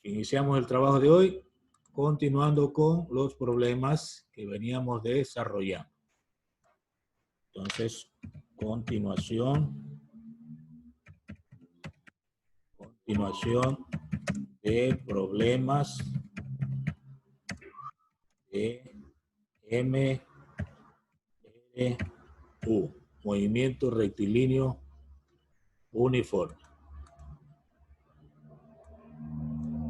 Iniciamos el trabajo de hoy continuando con los problemas que veníamos desarrollando. Entonces, continuación de problemas de MRU, movimiento rectilíneo uniforme.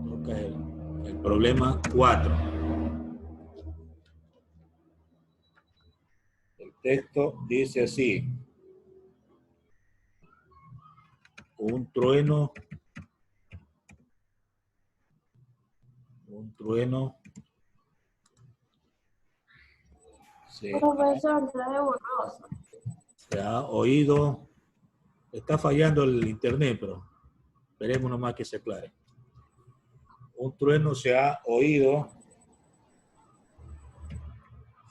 Toca el problema 4. El texto dice así: un trueno se ha oído. Está fallando el internet, pero esperemos nomás que se aclare. Un trueno se ha oído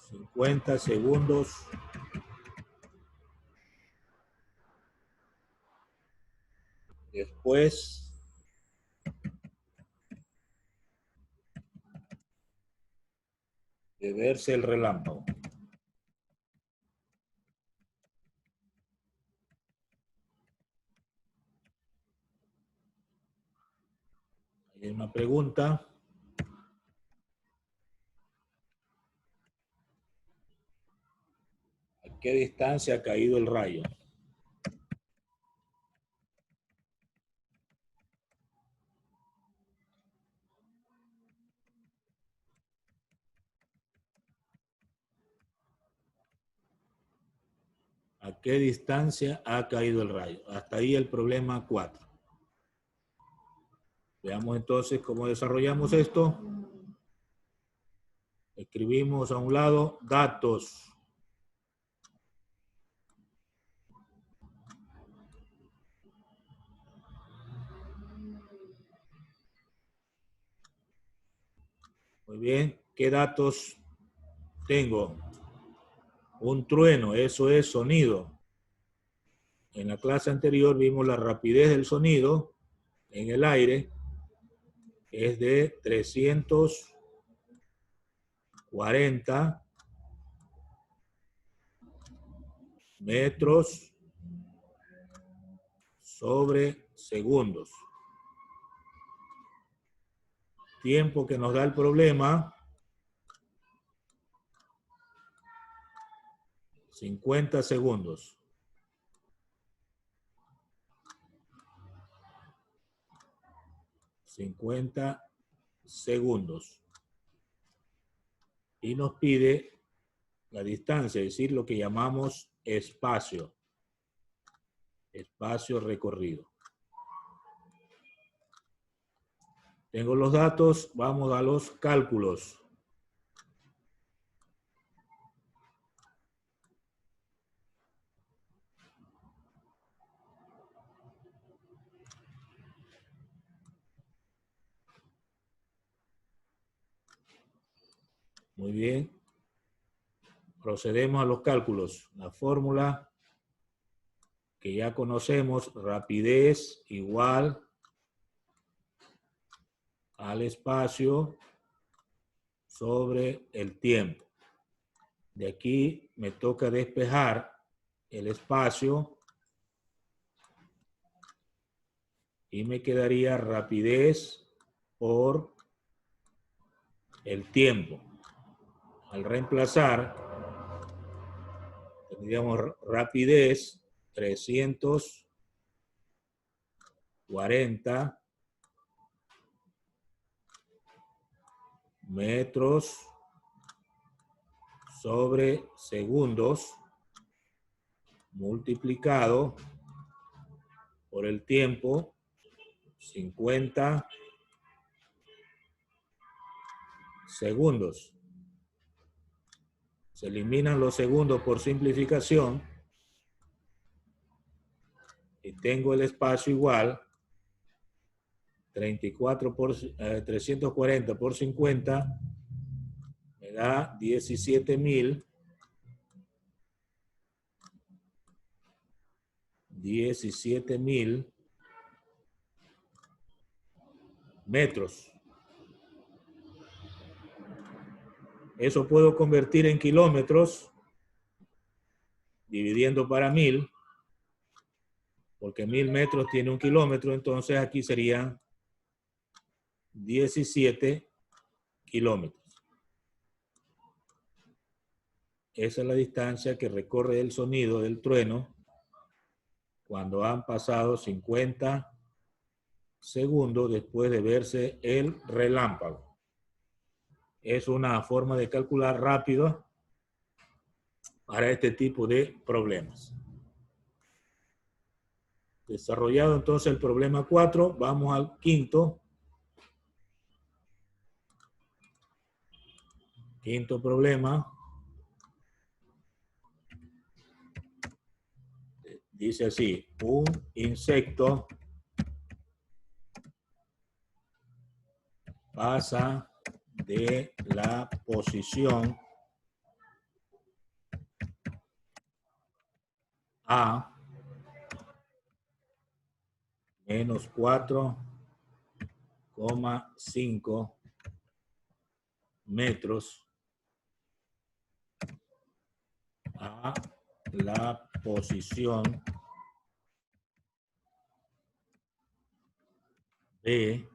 50 segundos después de verse el relámpago. Hay una pregunta. ¿A qué distancia ha caído el rayo? ¿A qué distancia ha caído el rayo? Hasta ahí el problema 4. Veamos entonces cómo desarrollamos esto. Escribimos a un lado datos. Muy bien, ¿qué datos tengo? Un trueno, eso es sonido. En la clase anterior vimos la rapidez del sonido en el aire. Es de 340 metros sobre segundos. Tiempo que nos da el problema: 50 segundos. Y nos pide la distancia, es decir, lo que llamamos espacio recorrido. Tengo los datos, vamos a los cálculos. Muy bien. Procedemos a los cálculos. La fórmula que ya conocemos, rapidez igual al espacio sobre el tiempo. De aquí me toca despejar el espacio y me quedaría rapidez por el tiempo. Al reemplazar, tendríamos rapidez 340 metros sobre segundos multiplicado por el tiempo, 50 segundos. Se eliminan los segundos por simplificación y tengo el espacio igual 340 por 50 me da 17.000 metros. Eso puedo convertir en kilómetros, dividiendo para 1000, porque 1000 metros tiene 1 kilómetro, entonces aquí serían 17 kilómetros. Esa es la distancia que recorre el sonido del trueno cuando han pasado 50 segundos después de verse el relámpago. Es una forma de calcular rápido para este tipo de problemas. Desarrollado entonces el problema 4, vamos al quinto. Quinto problema. Dice así: un insecto pasa de la posición A menos 4,5 metros a la posición B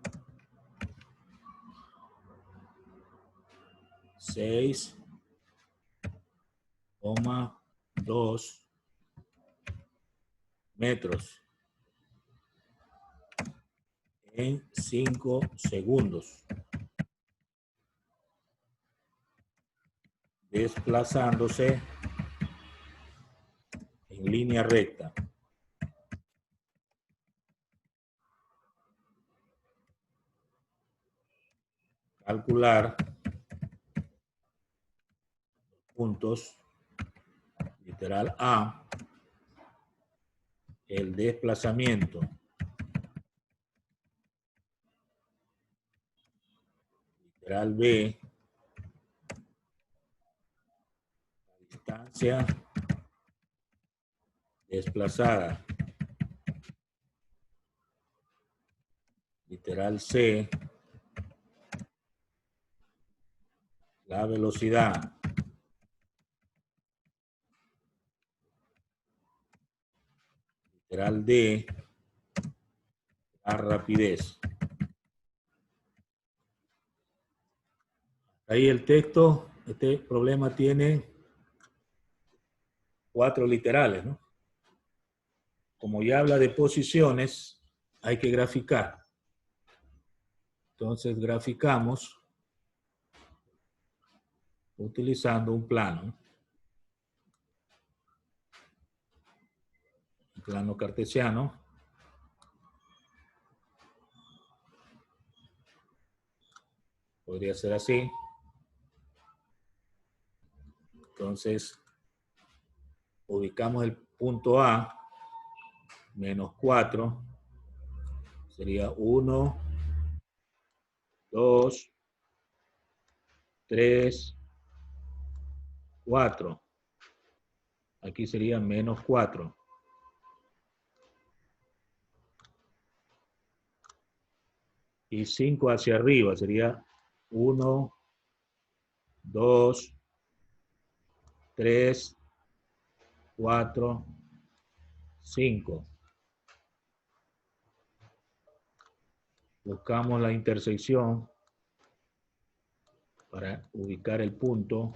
6,2 metros en 5 segundos, desplazándose en línea recta. Calcular puntos, literal A, el desplazamiento, literal B, la distancia desplazada, literal C, la velocidad, literal D, la rapidez. Ahí el texto, este problema tiene 4 literales, ¿no? Como ya habla de posiciones, hay que graficar. Entonces graficamos utilizando un plano. Un plano cartesiano. Podría ser así. Entonces, ubicamos el punto A, menos 4. Sería 1, 2, 3, 4. Aquí sería menos 4. Y 5 hacia arriba sería 1, 2, 3, 4, 5. Buscamos la intersección para ubicar el punto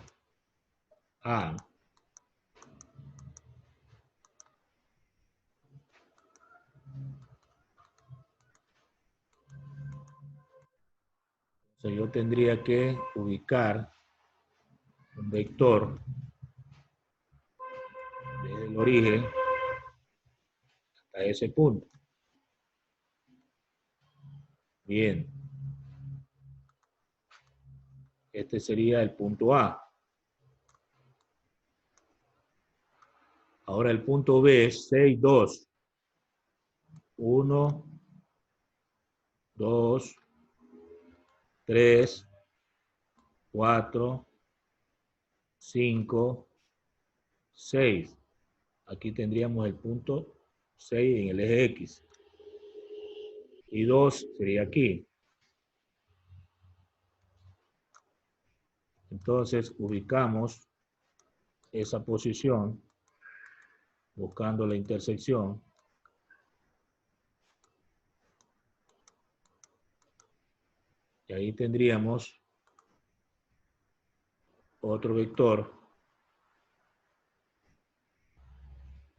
A. Entonces yo tendría que ubicar un vector desde el origen hasta ese punto. Bien. Este sería el punto A. Ahora el punto B es 6, 2. 1, 2, 3, 4, 5, 6. Aquí tendríamos el punto 6 en el eje X. Y 2 sería aquí. Entonces ubicamos esa posición buscando la intersección. Y ahí tendríamos otro vector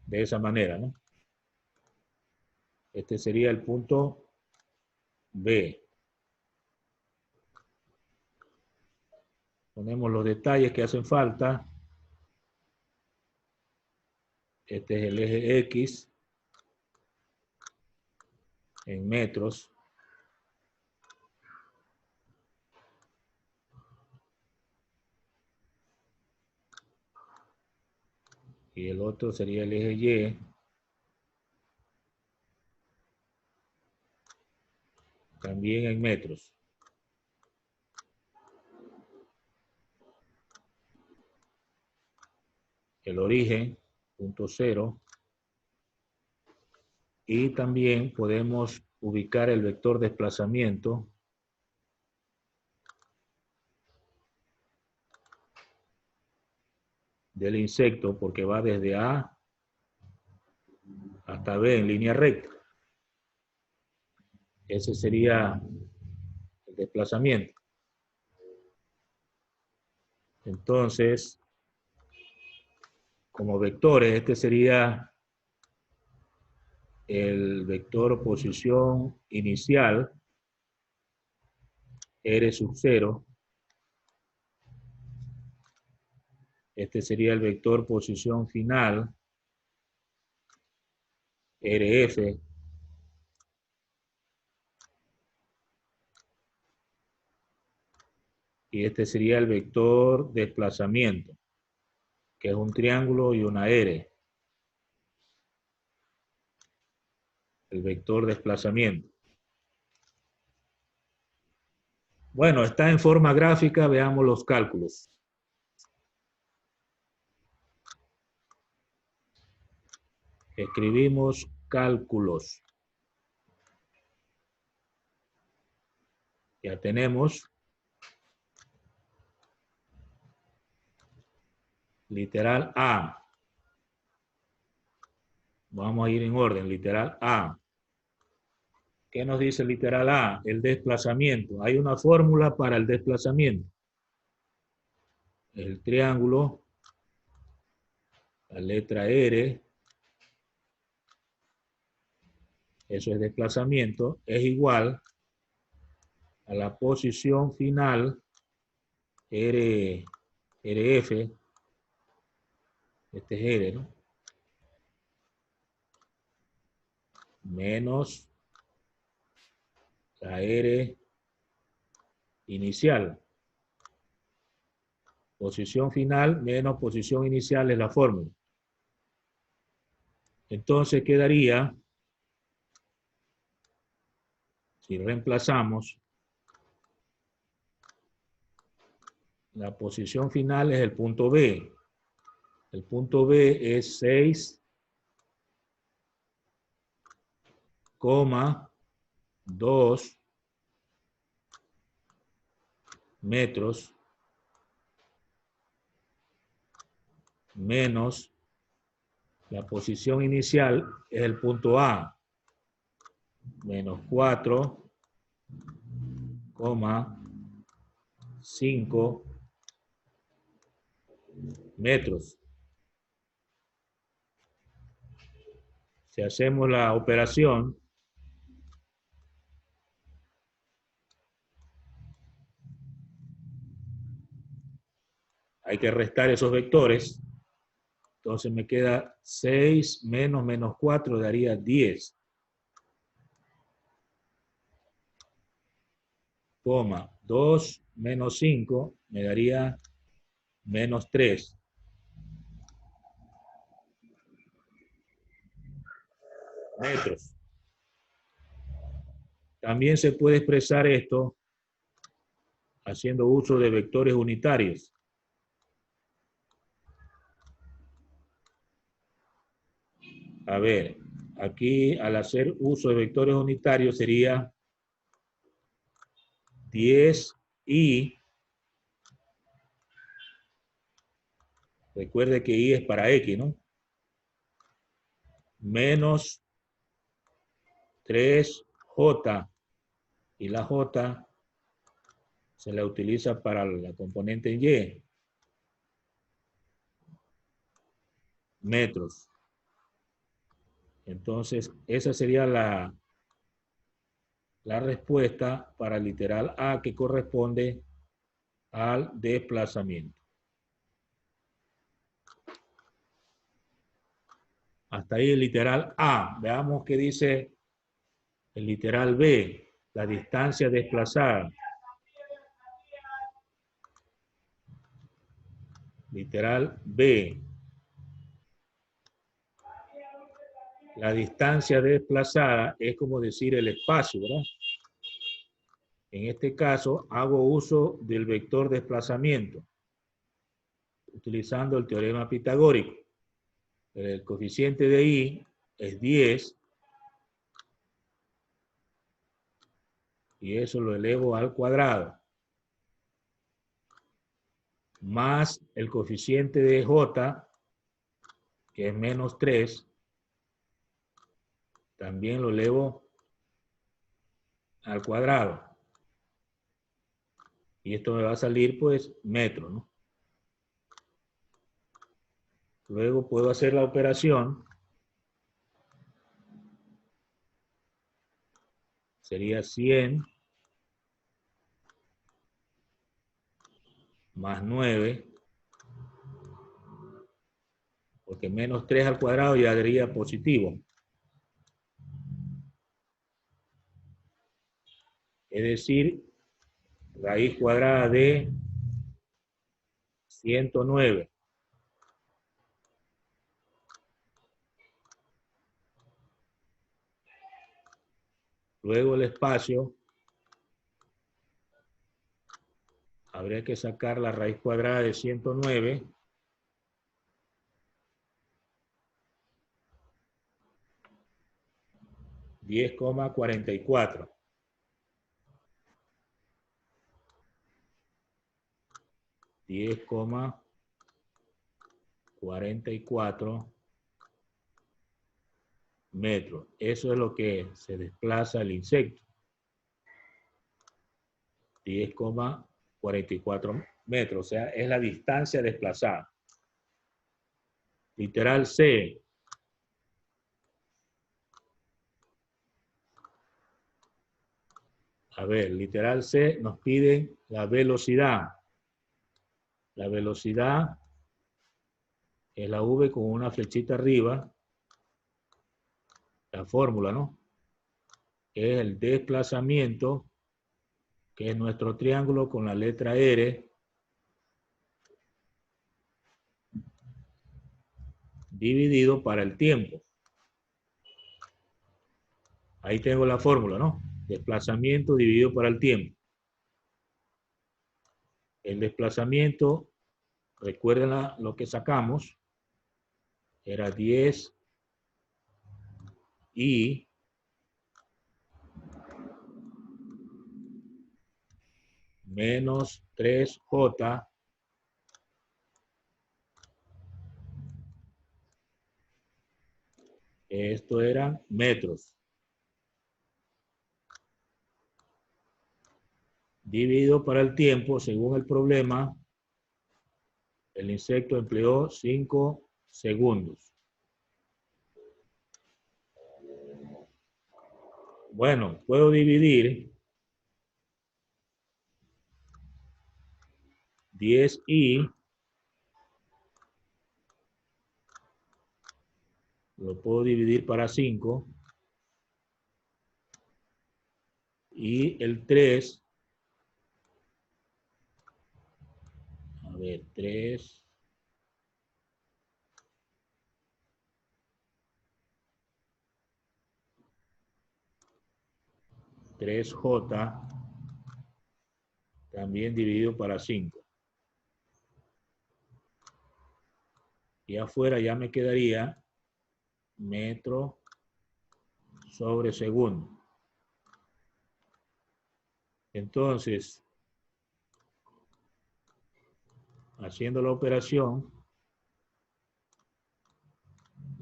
de esa manera, ¿no? Este sería el punto B. Ponemos los detalles que hacen falta. Este es el eje X en metros. Y el otro sería el eje Y. También en metros. El origen, punto 0. Y también podemos ubicar el vector desplazamiento del insecto porque va desde A hasta B en línea recta. Ese sería el desplazamiento. Entonces, como vectores, este sería el vector posición inicial, R sub 0. Este sería el vector posición final, RF. Y este sería el vector desplazamiento, que es un triángulo y una R. El vector desplazamiento. Bueno, está en forma gráfica, veamos los cálculos. Escribimos cálculos. Ya tenemos literal A. Vamos a ir en orden, literal A. ¿Qué nos dice literal A? El desplazamiento. Hay una fórmula para el desplazamiento. El triángulo, la letra R, eso es desplazamiento, es igual a la posición final, RF, este es R, ¿no? Menos la R inicial. Posición final menos posición inicial es la fórmula. Entonces quedaría, si reemplazamos, la posición final es el punto B. El punto B es 6,2 metros menos la posición inicial es el punto A, menos 4,5 metros. Si hacemos la operación, hay que restar esos vectores. Entonces me queda 6 menos 4 daría 10. 2 menos 5 me daría menos 3. Metros. También se puede expresar esto haciendo uso de vectores unitarios. A ver, aquí al hacer uso de vectores unitarios sería 10i Recuerde que I es para X, ¿no? Menos 3J. Y la J se la utiliza para la componente en Y. Metros. Entonces, esa sería la respuesta para el literal A, que corresponde al desplazamiento. Hasta ahí el literal A. Veamos qué dice el literal B, la distancia desplazada. Literal B. La distancia desplazada es como decir el espacio, ¿verdad? En este caso, hago uso del vector desplazamiento, utilizando el teorema pitagórico. El coeficiente de I es 10, y eso lo elevo al cuadrado, más el coeficiente de J, que es menos 3, también lo elevo al cuadrado. Y esto me va a salir, pues, metro, ¿no? Luego puedo hacer la operación. Sería 100 más 9, porque menos 3 al cuadrado ya daría positivo. Es decir, raíz cuadrada de 109. Luego el espacio, habría que sacar la raíz cuadrada de 109. $10,44. $10,44 metros. Eso es lo que se desplaza el insecto. 10,44 metros. O sea, es la distancia desplazada. Literal C. A ver, literal C nos pide la velocidad. La velocidad es la V con una flechita arriba. La fórmula, ¿no? Es el desplazamiento, que es nuestro triángulo con la letra R, dividido para el tiempo. Ahí tengo la fórmula, ¿no? Desplazamiento dividido para el tiempo. El desplazamiento, recuerden lo que sacamos, era 10 I menos 3J esto eran metros, dividido para el tiempo. Según el problema, el insecto empleó 5 segundos. Bueno, puedo dividir 10i, lo puedo dividir para 5, y el 3, a ver, 3J, también dividido para 5. Y afuera ya me quedaría metro sobre segundo. Entonces, haciendo la operación,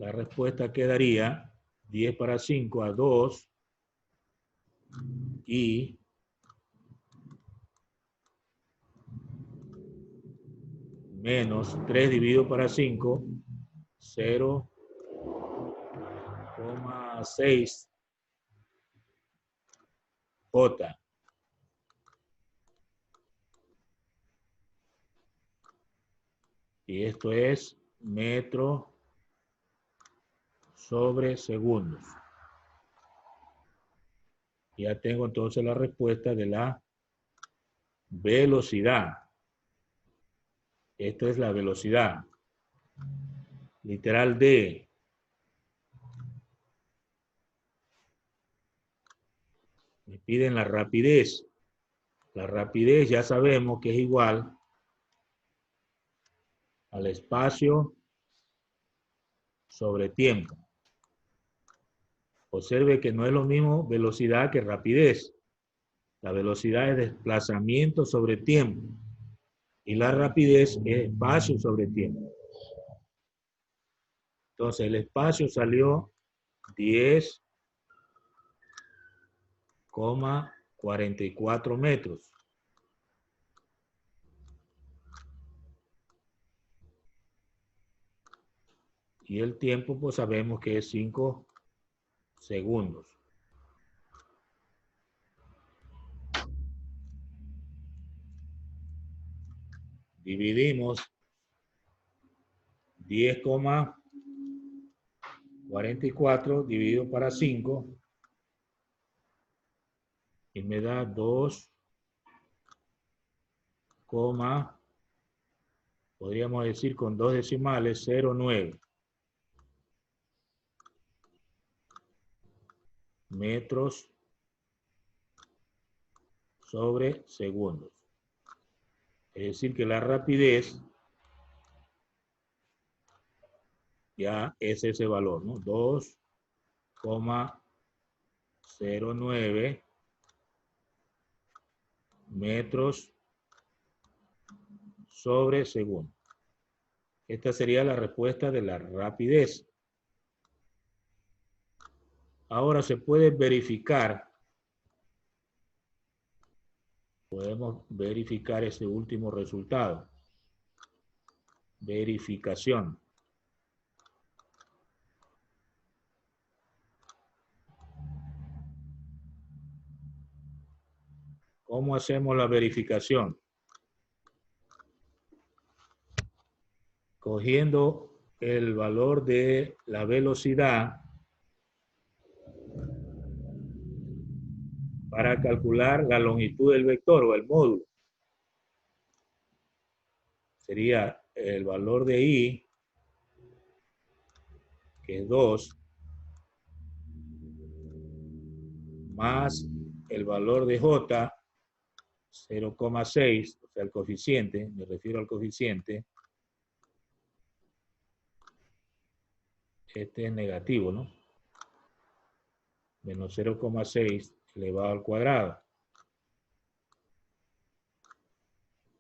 La respuesta quedaría 10 para 5 a 2 y menos 3 dividido para 5, 0,6 J. Y esto es metro sobre segundos. Ya tengo entonces la respuesta de la velocidad. Esta es la velocidad. Literal D. Me piden la rapidez. La rapidez ya sabemos que es igual al espacio sobre tiempo. Observe que no es lo mismo velocidad que rapidez. La velocidad es desplazamiento sobre tiempo y la rapidez es espacio sobre tiempo. Entonces el espacio salió 10,44 metros. Y el tiempo pues sabemos que es 5 segundos. Dividimos 10,44 dividido para 5 y me da 2, podríamos decir con 2 decimales, 0,9 metros sobre segundos. Es decir que la rapidez ya es ese valor, ¿no? 2,09 metros sobre segundo. Esta sería la respuesta de la rapidez. Ahora se puede verificar, podemos verificar ese último resultado. Verificación. ¿Cómo hacemos la verificación? Cogiendo el valor de la velocidad para calcular la longitud del vector o el módulo. Sería el valor de I, que es 2, más el valor de J, 0,6, o sea, el coeficiente, me refiero al coeficiente. Este es negativo, ¿no? Menos 0,6 elevado al cuadrado.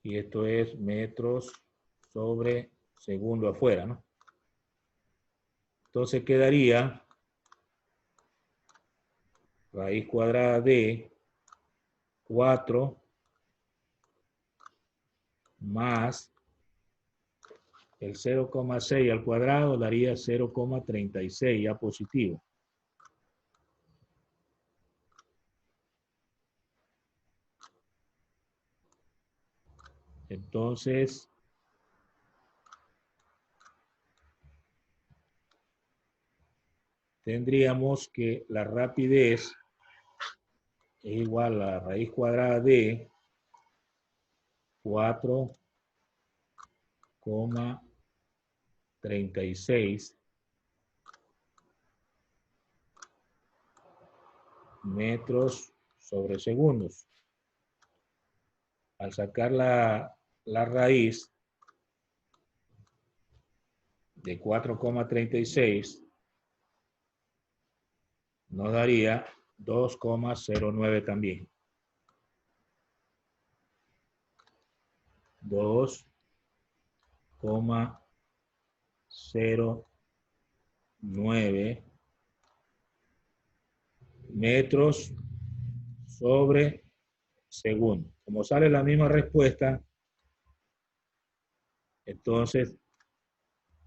Y esto es metros sobre segundo afuera, ¿no? Entonces quedaría raíz cuadrada de 4 más el 0,6 al cuadrado daría 0,36 ya positivo. Entonces, tendríamos que la rapidez es igual a la raíz cuadrada de 4,36 metros sobre segundos. Al sacar la raíz de 4,36 nos daría 2,09 también. 2,09 9 metros sobre segundo. Como sale la misma respuesta, entonces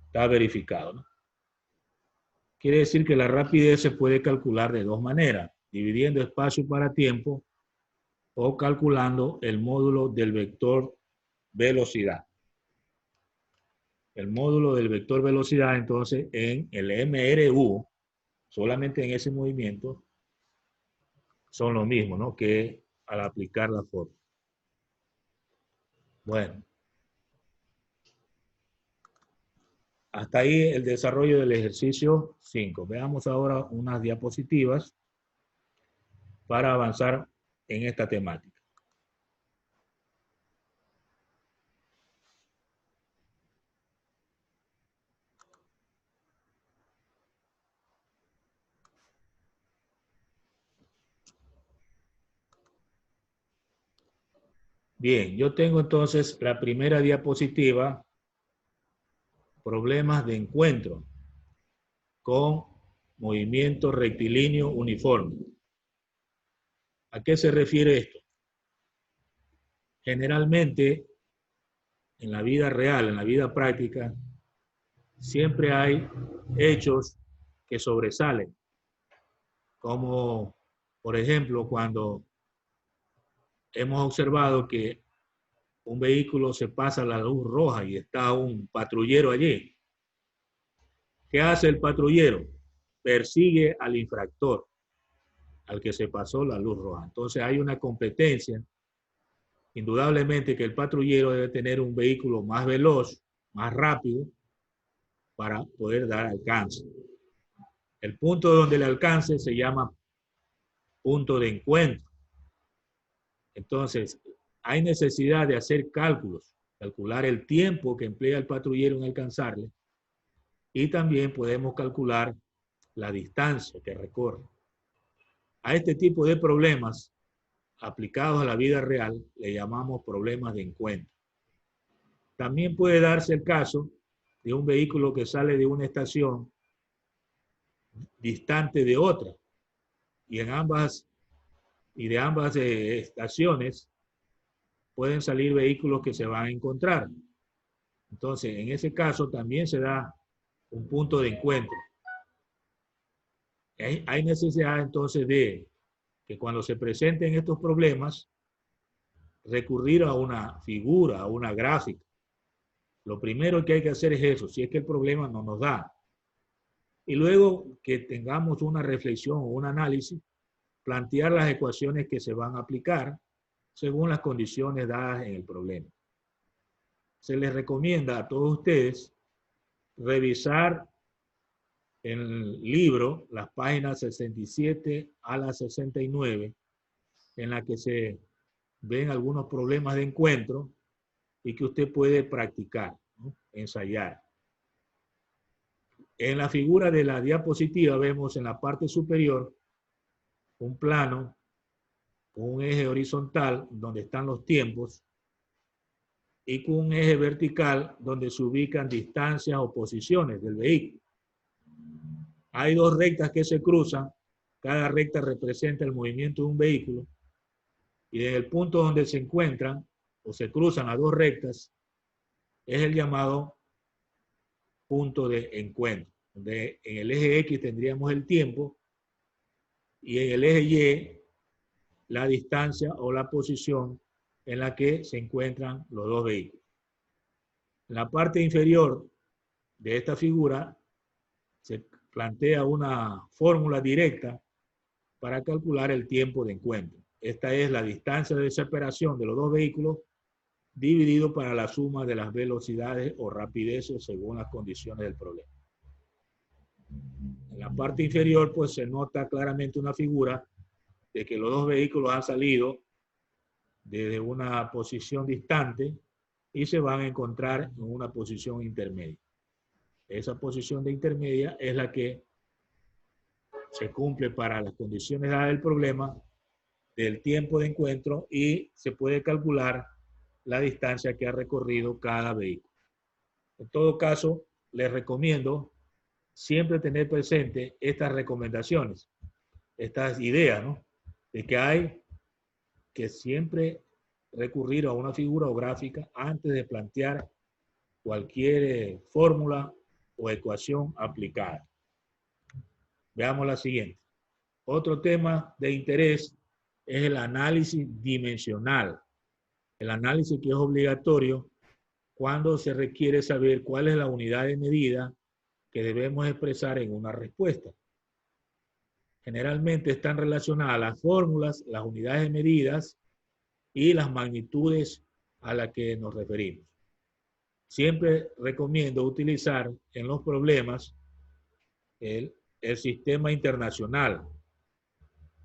está verificado, ¿no? Quiere decir que la rapidez se puede calcular de dos maneras, dividiendo espacio para tiempo o calculando el módulo del vector velocidad. El módulo del vector velocidad, entonces, en el MRU, solamente en ese movimiento, son lo mismo, ¿no? Que al aplicar la fórmula. Bueno. Hasta ahí el desarrollo del ejercicio 5. Veamos ahora unas diapositivas para avanzar en esta temática. Bien, yo tengo entonces la primera diapositiva, problemas de encuentro con movimiento rectilíneo uniforme. ¿A qué se refiere esto? Generalmente, en la vida real, en la vida práctica, siempre hay hechos que sobresalen, como por ejemplo cuando hemos observado que un vehículo se pasa la luz roja y está un patrullero allí. ¿Qué hace el patrullero? Persigue al infractor, al que se pasó la luz roja. Entonces hay una competencia. Indudablemente que el patrullero debe tener un vehículo más veloz, más rápido, para poder dar alcance. El punto donde le alcance se llama punto de encuentro. Entonces, hay necesidad de hacer cálculos, calcular el tiempo que emplea el patrullero en alcanzarle, y también podemos calcular la distancia que recorre. A este tipo de problemas aplicados a la vida real le llamamos problemas de encuentro. También puede darse el caso de un vehículo que sale de una estación distante de otra, y de ambas estaciones pueden salir vehículos que se van a encontrar. Entonces, en ese caso también se da un punto de encuentro. Hay necesidad entonces de que cuando se presenten estos problemas, recurrir a una figura, a una gráfica. Lo primero que hay que hacer es eso, si es que el problema no nos da. Y luego que tengamos una reflexión o un análisis, plantear las ecuaciones que se van a aplicar según las condiciones dadas en el problema. Se les recomienda a todos ustedes revisar en el libro las páginas 67 a las 69, en la que se ven algunos problemas de encuentro y que usted puede practicar, ¿no? Ensayar. En la figura de la diapositiva vemos en la parte superior un plano con un eje horizontal donde están los tiempos y con un eje vertical donde se ubican distancias o posiciones del vehículo. Hay dos rectas que se cruzan, cada recta representa el movimiento de un vehículo, y en el punto donde se encuentran o se cruzan las dos rectas es el llamado punto de encuentro, donde en el eje X tendríamos el tiempo y en el eje Y la distancia o la posición en la que se encuentran los dos vehículos. En la parte inferior de esta figura se plantea una fórmula directa para calcular el tiempo de encuentro. Esta es la distancia de separación de los dos vehículos dividido para la suma de las velocidades o rapideces según las condiciones del problema. En la parte inferior pues se nota claramente una figura de que los dos vehículos han salido desde una posición distante y se van a encontrar en una posición intermedia. Esa posición de intermedia es la que se cumple para las condiciones dadas del problema del tiempo de encuentro y se puede calcular la distancia que ha recorrido cada vehículo. En todo caso, les recomiendo siempre tener presente estas recomendaciones, estas ideas, ¿no? De que hay que siempre recurrir a una figura o gráfica antes de plantear cualquier fórmula o ecuación aplicada. Veamos la siguiente. Otro tema de interés es el análisis dimensional. El análisis que es obligatorio cuando se requiere saber cuál es la unidad de medida que debemos expresar en una respuesta. Generalmente están relacionadas las fórmulas, las unidades de medidas y las magnitudes a las que nos referimos. Siempre recomiendo utilizar en los problemas el sistema internacional.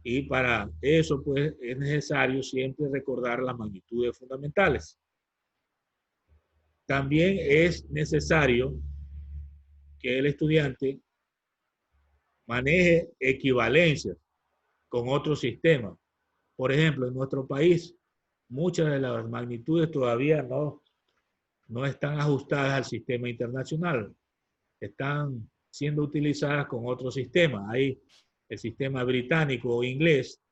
Y para eso, pues, es necesario siempre recordar las magnitudes fundamentales. También es necesario que el estudiante maneje equivalencias con otros sistemas. Por ejemplo, en nuestro país, muchas de las magnitudes todavía no están ajustadas al sistema internacional. Están siendo utilizadas con otros sistemas. Hay el sistema británico o inglés.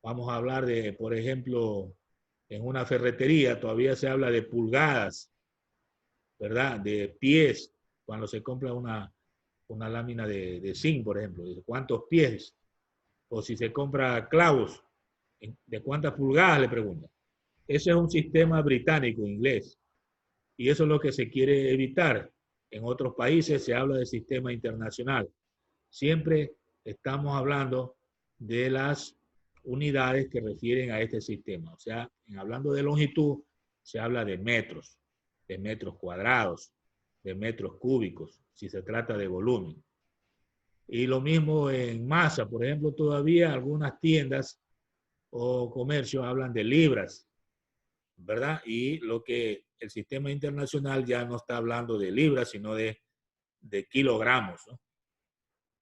Vamos a hablar de, por ejemplo, en una ferretería todavía se habla de pulgadas, ¿verdad? De pies, cuando se compra una lámina de zinc, por ejemplo, de cuántos pies. O si se compra clavos, ¿de cuántas pulgadas? Le preguntan. Ese es un sistema británico, inglés. Y eso es lo que se quiere evitar. En otros países se habla de sistema internacional. Siempre estamos hablando de las unidades que refieren a este sistema. O sea, hablando de longitud, se habla de metros cuadrados, de metros cúbicos, si se trata de volumen. Y lo mismo en masa. Por ejemplo, todavía algunas tiendas o comercios hablan de libras, ¿verdad? Y lo que el sistema internacional ya no está hablando de libras, sino de kilogramos, ¿no?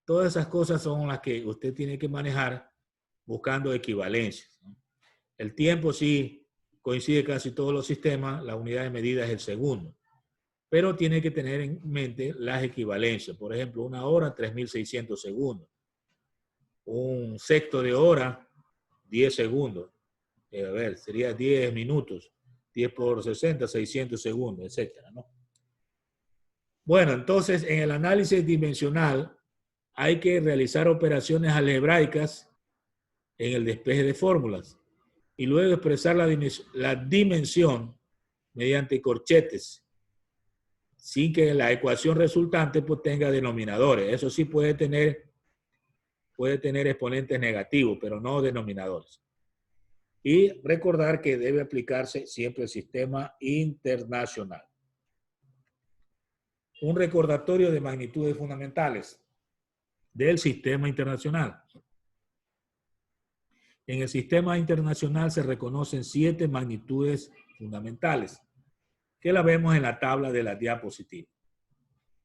Todas esas cosas son las que usted tiene que manejar buscando equivalencias, ¿no? El tiempo sí coincide casi todos los sistemas, la unidad de medida es el segundo, pero tiene que tener en mente las equivalencias. Por ejemplo, una hora, 3.600 segundos. Un sexto de hora, 10 segundos. A ver, sería 10 minutos. 10 por 60, 600 segundos, etcétera, ¿no? Bueno, entonces, en el análisis dimensional hay que realizar operaciones algebraicas en el despeje de fórmulas y luego expresar la dimensión mediante corchetes, sin que la ecuación resultante pues tenga denominadores. Eso sí puede tener exponentes negativos, pero no denominadores. Y recordar que debe aplicarse siempre el sistema internacional. Un recordatorio de magnitudes fundamentales del sistema internacional. En el sistema internacional se reconocen 7 magnitudes fundamentales, que la vemos en la tabla de la diapositiva.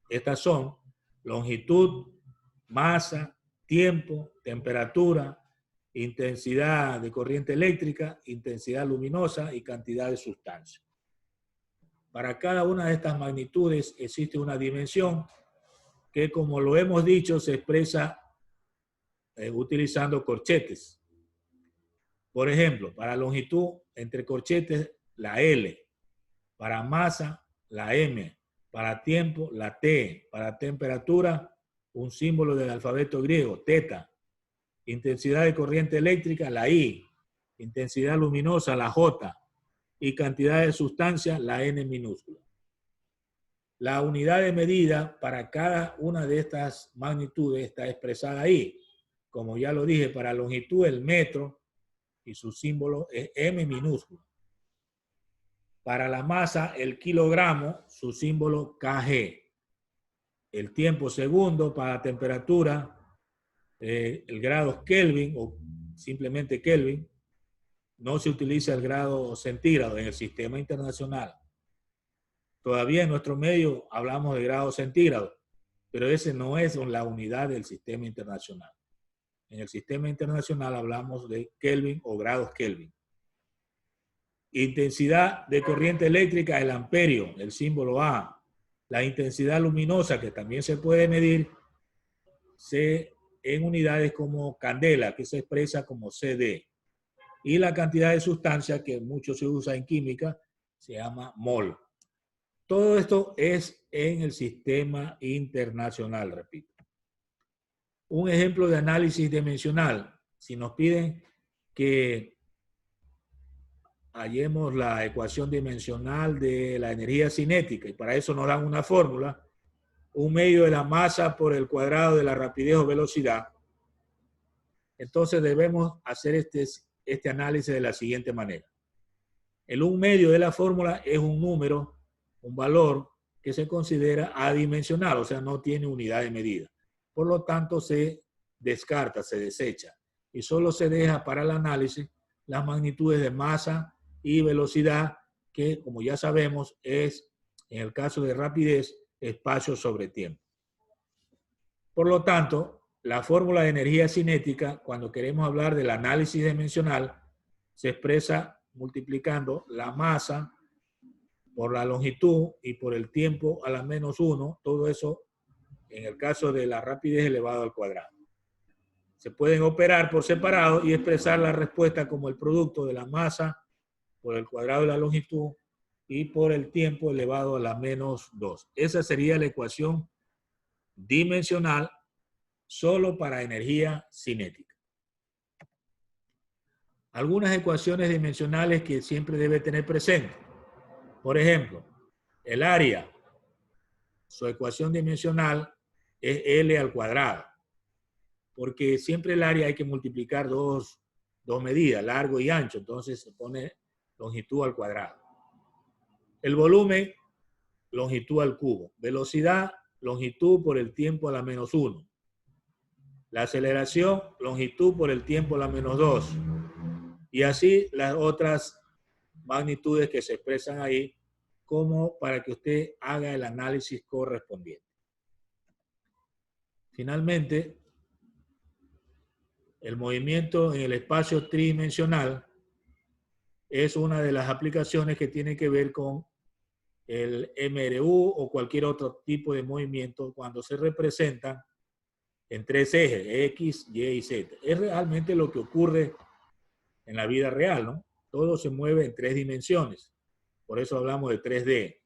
Estas son longitud, masa, tiempo, temperatura, intensidad de corriente eléctrica, intensidad luminosa y cantidad de sustancia. Para cada una de estas magnitudes existe una dimensión que, como lo hemos dicho, se expresa utilizando corchetes. Por ejemplo, para longitud, entre corchetes, la L. Para masa, la M. Para tiempo, la T. Para temperatura, un símbolo del alfabeto griego, teta. Intensidad de corriente eléctrica, la I. Intensidad luminosa, la J. Y cantidad de sustancia, la N minúscula. La unidad de medida para cada una de estas magnitudes está expresada ahí. Como ya lo dije, para longitud el metro y su símbolo es M minúsculo. Para la masa el kilogramo, su símbolo kg. El tiempo segundo, para temperatura, el grado Kelvin o simplemente Kelvin. No se utiliza el grado centígrado en el sistema internacional. Todavía en nuestro medio hablamos de grado centígrado, pero ese no es la unidad del sistema internacional. En el sistema internacional hablamos de Kelvin o grados Kelvin. Intensidad de corriente eléctrica, el amperio, el símbolo A. La intensidad luminosa, que también se puede medir en unidades como candela, que se expresa como CD. Y la cantidad de sustancia, que mucho se usa en química, se llama mol. Todo esto es en el sistema internacional, repito. Un ejemplo de análisis dimensional. Si nos piden que hallemos la ecuación dimensional de la energía cinética, y para eso nos dan una fórmula, un medio de la masa por el cuadrado de la rapidez o velocidad. Entonces debemos hacer este análisis de la siguiente manera. El 1/2 de la fórmula es un número, un valor que se considera adimensional, o sea, no tiene unidad de medida. Por lo tanto, se descarta, se desecha y solo se deja para el análisis las magnitudes de masa y velocidad, que como ya sabemos es, en el caso de rapidez, espacio sobre tiempo. Por lo tanto, la fórmula de energía cinética, cuando queremos hablar del análisis dimensional, se expresa multiplicando la masa por la longitud y por el tiempo a la -1, todo eso en el caso de la rapidez elevado al cuadrado. Se pueden operar por separado y expresar la respuesta como el producto de la masa por el cuadrado de la longitud y por el tiempo elevado a la -2. Esa sería la ecuación dimensional solo para energía cinética. Algunas ecuaciones dimensionales que siempre debe tener presente. Por ejemplo, el área, su ecuación dimensional es L al cuadrado, porque siempre el área hay que multiplicar dos medidas, largo y ancho, entonces se pone longitud al cuadrado. El volumen, longitud al cubo. Velocidad, longitud por el tiempo a la -1. La aceleración, longitud por el tiempo a la -2. Y así las otras magnitudes que se expresan ahí, como para que usted haga el análisis correspondiente. Finalmente, el movimiento en el espacio tridimensional es una de las aplicaciones que tiene que ver con el MRU o cualquier otro tipo de movimiento cuando se representan en 3 ejes, X, Y y Z. Es realmente lo que ocurre en la vida real, ¿no? Todo se mueve en 3 dimensiones. Por eso hablamos de 3D.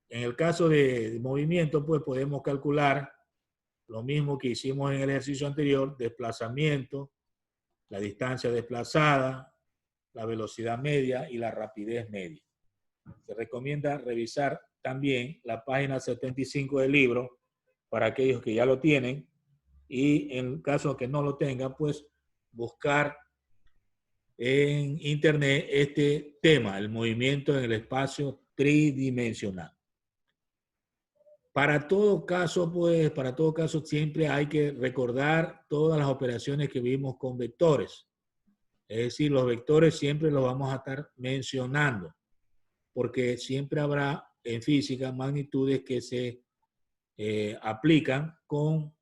En el caso de movimiento, pues podemos calcular lo mismo que hicimos en el ejercicio anterior, desplazamiento, la distancia desplazada, la velocidad media y la rapidez media. Se recomienda revisar también la página 75 del libro para aquellos que ya lo tienen y en caso que no lo tengan, pues buscar en internet este tema, el movimiento en el espacio tridimensional. Para todo caso, pues, siempre hay que recordar todas las operaciones que vimos con vectores. Es decir, los vectores siempre los vamos a estar mencionando, porque siempre habrá en física magnitudes que se aplican con,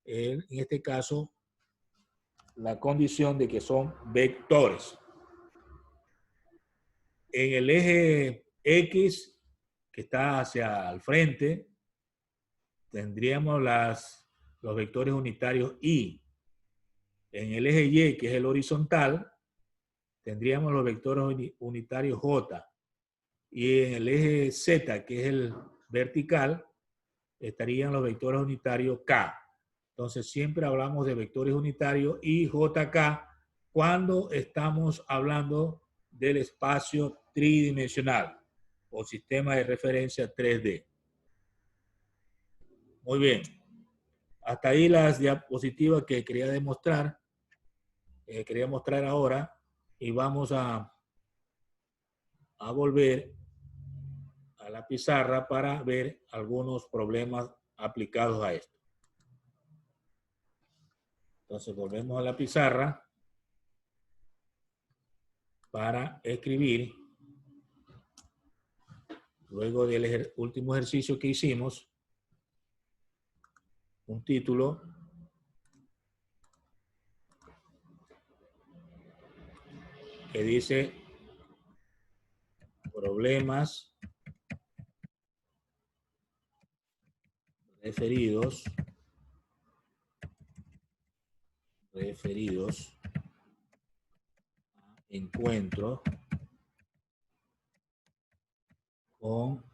en este caso, la condición de que son vectores. En el eje X, que está hacia el frente, tendríamos los vectores unitarios Y. En el eje Y, que es el horizontal, tendríamos los vectores unitarios J. Y en el eje Z, que es el vertical, estarían los vectores unitarios K. Entonces siempre hablamos de vectores unitarios y JK cuando estamos hablando del espacio tridimensional o sistema de referencia 3D. Muy bien. Hasta ahí las diapositivas que quería mostrar ahora y vamos a volver a la pizarra para ver algunos problemas aplicados a esto. Entonces volvemos a la pizarra para escribir, luego del último ejercicio que hicimos, un título que dice problemas referidos a encuentro con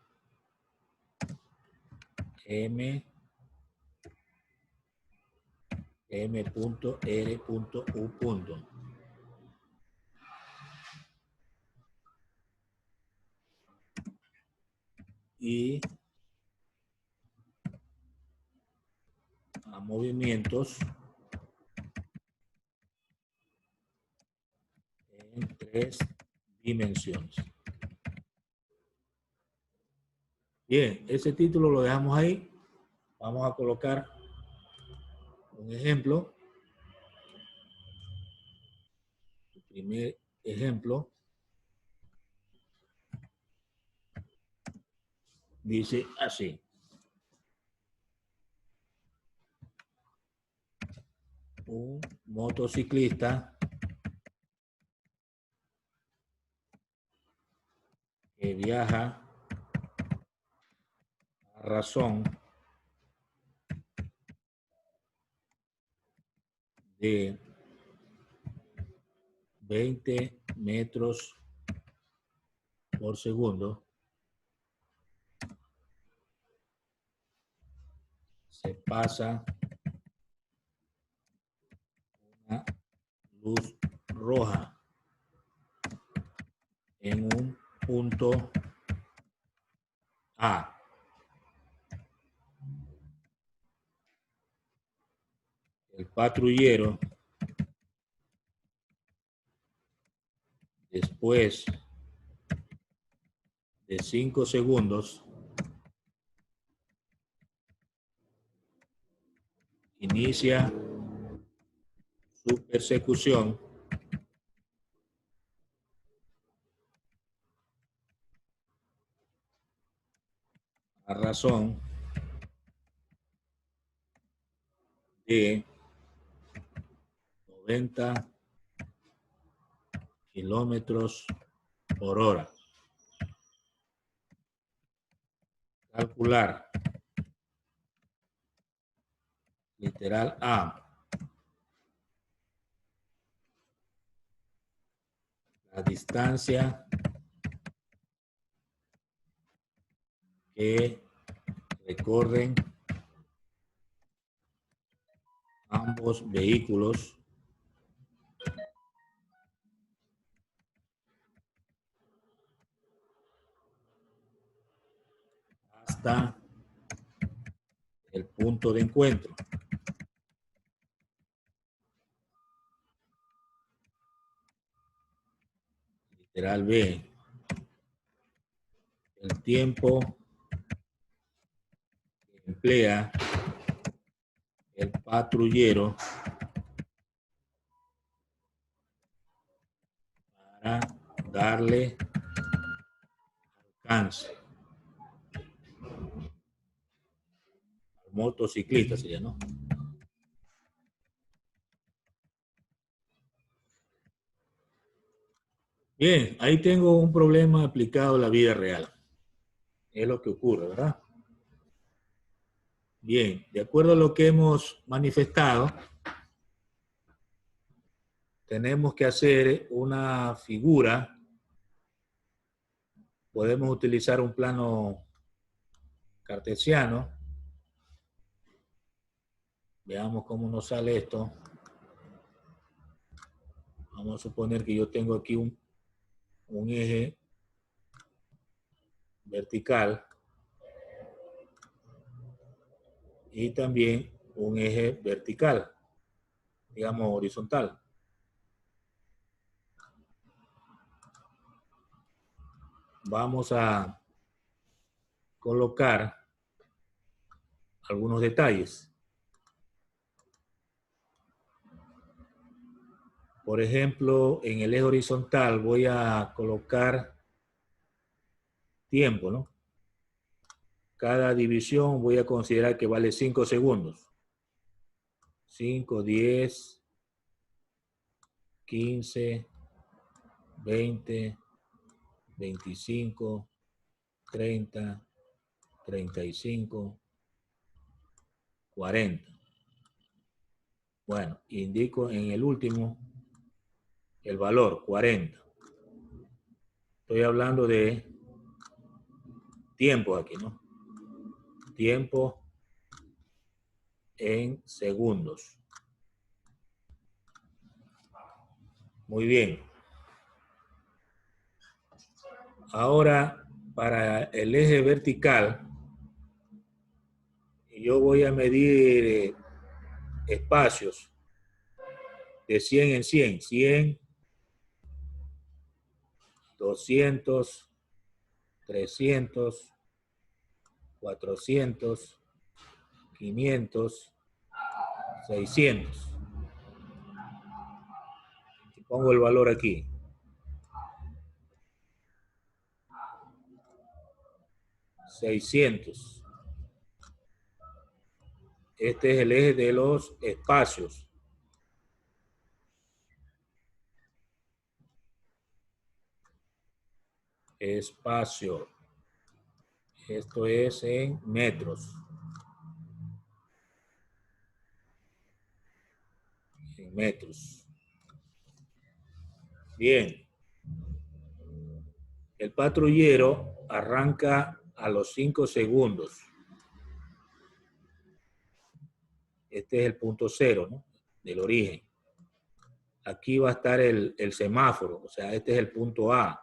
m.r.u. Y a movimientos en 3 dimensiones. Bien, ese título lo dejamos ahí. Vamos a colocar un ejemplo. El primer ejemplo dice así. Un motociclista que viaja a razón de 20 metros por segundo se pasa una luz roja en un punto A. El patrullero, después de 5 segundos, inicia su persecución a razón de 90 kilómetros por hora. Calcular. Literal A. La distancia que recorren ambos vehículos hasta el punto de encuentro. Literal B. El tiempo que emplea el patrullero para darle alcance al motociclista, sería, ¿no? Bien, ahí tengo un problema aplicado a la vida real. Es lo que ocurre, ¿verdad? Bien, de acuerdo a lo que hemos manifestado, tenemos que hacer una figura. Podemos utilizar un plano cartesiano. Veamos cómo nos sale esto. Vamos a suponer que yo tengo aquí un eje vertical y también un eje vertical, digamos horizontal. Vamos a colocar algunos detalles. Por ejemplo, en el eje horizontal voy a colocar tiempo, ¿no? Cada división voy a considerar que vale 5 segundos. 5, 10, 15, 20, 25, 30, 35, 40. Bueno, indico en el último el valor, 40. Estoy hablando de tiempo aquí, ¿no? Tiempo en segundos. Muy bien. Ahora, para el eje vertical, yo voy a medir espacios de 100 en 100. 100, 200, 300, 400, 500, 600. Y pongo el valor aquí. 600. Este es el eje de los espacios. Espacio. Esto es en metros. En metros. Bien. El patrullero arranca a los 5 segundos. Este es el punto cero, ¿no? Del origen. Aquí va a estar el semáforo, o sea, este es el punto A.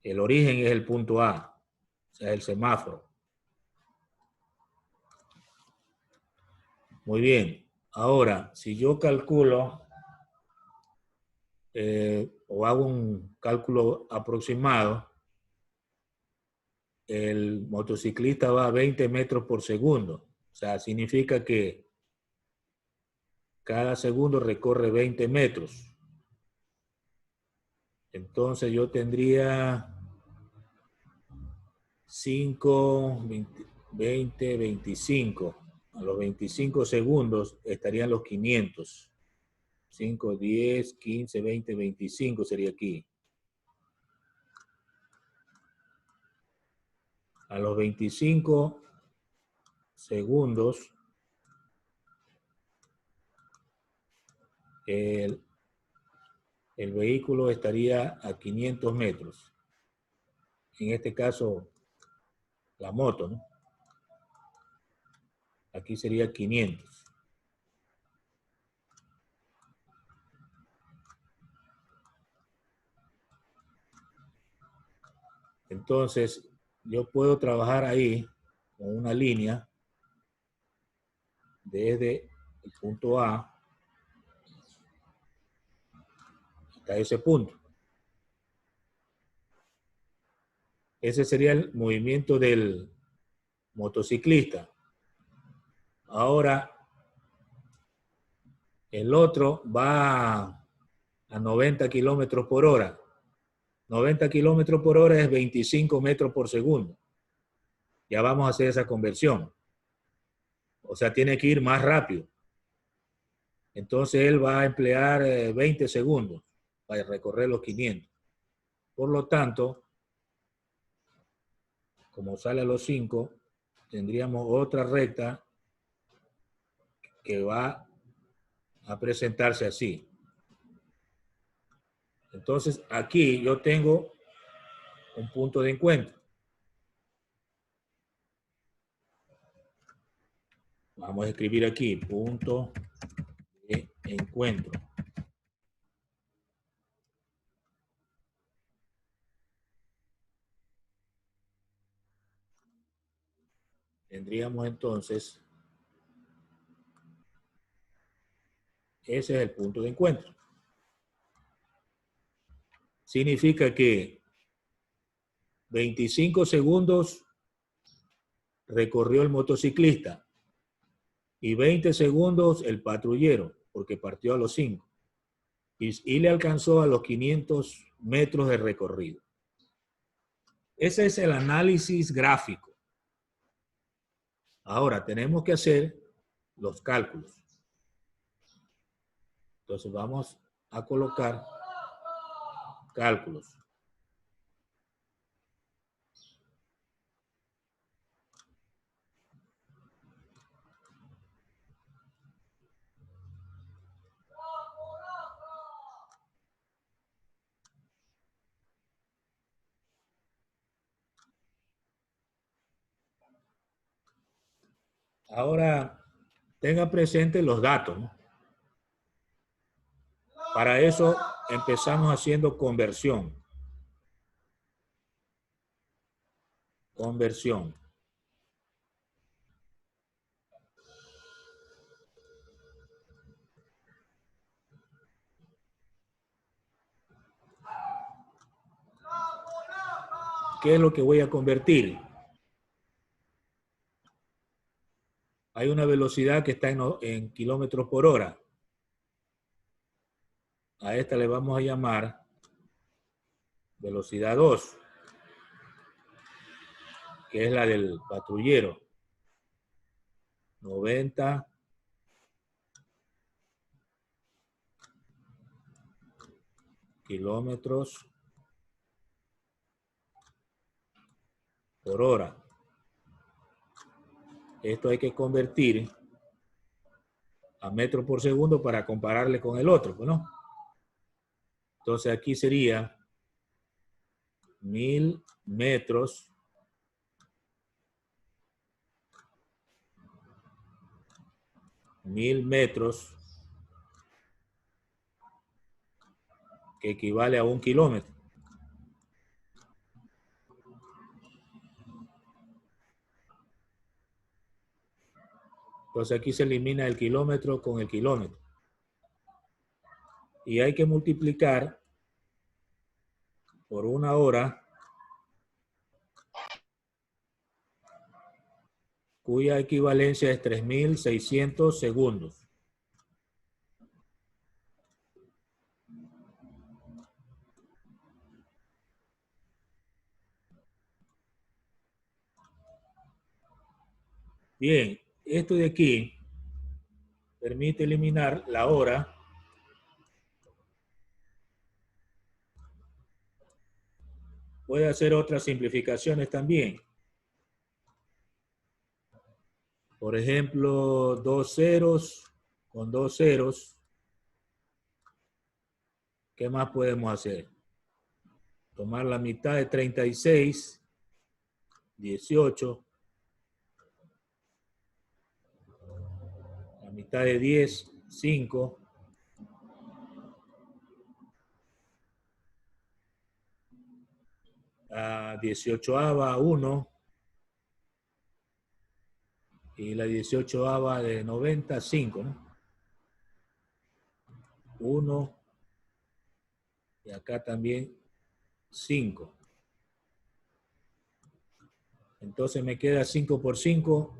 El origen es el punto A, o sea, el semáforo. Muy bien. Ahora, si yo calculo o hago un cálculo aproximado, el motociclista va a 20 metros por segundo. O sea, significa que cada segundo recorre 20 metros. Entonces yo tendría 5, 20, 25. A los 25 segundos estarían los 500. 5, 10, 15, 20, 25 sería aquí. A los 25 segundos, el vehículo estaría a 500 metros. En este caso, la moto, ¿no? Aquí sería 500. Entonces, yo puedo trabajar ahí con una línea desde el punto A hasta ese punto. Ese sería el movimiento del motociclista. Ahora, el otro va a 90 kilómetros por hora. 90 kilómetros por hora es 25 metros por segundo. Ya vamos a hacer esa conversión. O sea, tiene que ir más rápido. Entonces él va a emplear 20 segundos para recorrer los 500. Por lo tanto, como sale a los 5, tendríamos otra recta que va a presentarse así. Entonces, aquí yo tengo un punto de encuentro. Vamos a escribir aquí, punto de encuentro. Tendríamos entonces, ese es el punto de encuentro. Significa que 25 segundos recorrió el motociclista y 20 segundos el patrullero, porque partió a los 5. Y le alcanzó a los 500 metros de recorrido. Ese es el análisis gráfico. Ahora tenemos que hacer los cálculos. Entonces vamos a colocar cálculos. Ahora, tenga presente los datos, ¿no? Para eso empezamos haciendo conversión. Conversión. ¿Qué es lo que voy a convertir? Hay una velocidad que está en kilómetros por hora. A esta le vamos a llamar velocidad 2, que es la del patrullero. 90 kilómetros por hora. Esto hay que convertir a metros por segundo para compararle con el otro, ¿no? Entonces aquí sería 1000 metros que equivale a 1 kilómetro. Entonces aquí se elimina el kilómetro con el kilómetro. Y hay que multiplicar por 1 hora, cuya equivalencia es 3600 segundos. Bien, esto de aquí permite eliminar la hora puede hacer otras simplificaciones también. Por ejemplo, 2 ceros con 2 ceros. ¿Qué más podemos hacer? Tomar la mitad de 36, 18. La mitad de 10, 5. La 18ava, 1. Y la 18ava de 90, 5, ¿no? 1. Y acá también 5. Entonces me queda 5 por 5,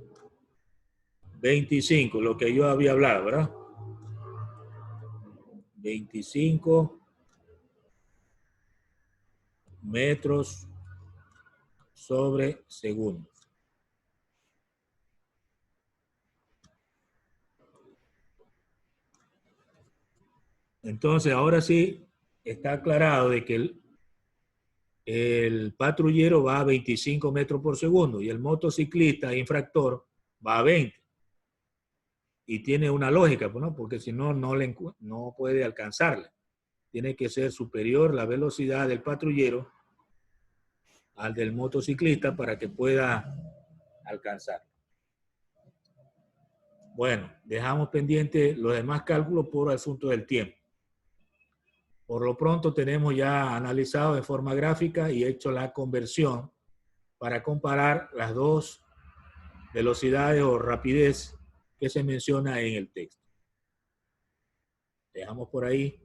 25, lo que yo había hablado, ¿verdad? 25 metros sobre segundo. Entonces, ahora sí está aclarado de que el patrullero va a 25 metros por segundo y el motociclista infractor va a 20. Y tiene una lógica, ¿no? Porque si no, no puede alcanzarle. Tiene que ser superior la velocidad del patrullero al del motociclista para que pueda alcanzar. Bueno, dejamos pendiente los demás cálculos por asunto del tiempo. Por lo pronto tenemos ya analizado de forma gráfica y hecho la conversión para comparar las dos velocidades o rapidez que se menciona en el texto. Dejamos por ahí.